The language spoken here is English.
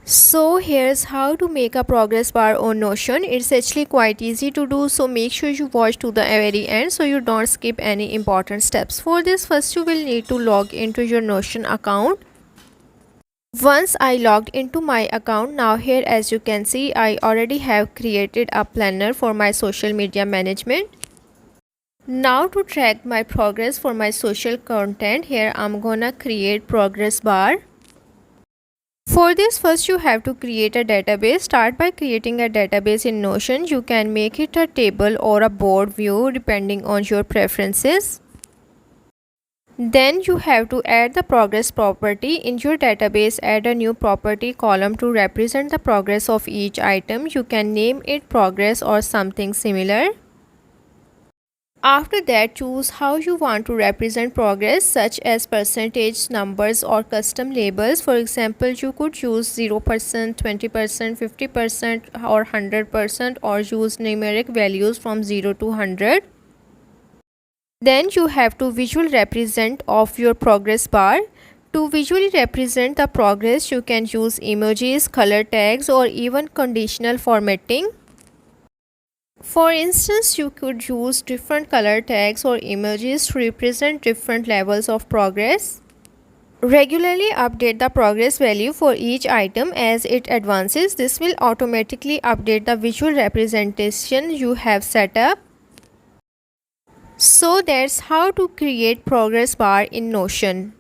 So here's how to make a progress bar on Notion. It's actually quite easy to do, so make sure you watch to the very end so you don't skip any important steps. For this, first you will need to log into your Notion account. Once I logged into my account, now here as you can see I already have created a planner for my social media management. Now to track my progress for my social content, here I'm gonna create progress bar. For this, first you have to create a database. Start by creating a database in Notion. You can make it a table or a board view depending on your preferences. Then you have to add the progress property. In your database, add a new property column to represent the progress of each item. You can name it progress or something similar. After that, choose how you want to represent progress, such as percentage, numbers or custom labels. For example, you could use 0%, 20%, 50% or 100%, or use numeric values from 0 to 100. Then you have to visual represent of your progress bar. To visually represent the progress, you can use emojis, color tags or even conditional formatting. For instance, you could use different color tags or emojis to represent different levels of progress. Regularly update the progress value for each item as it advances. This will automatically update the visual representation you have set up. So that's how to create progress bar in Notion.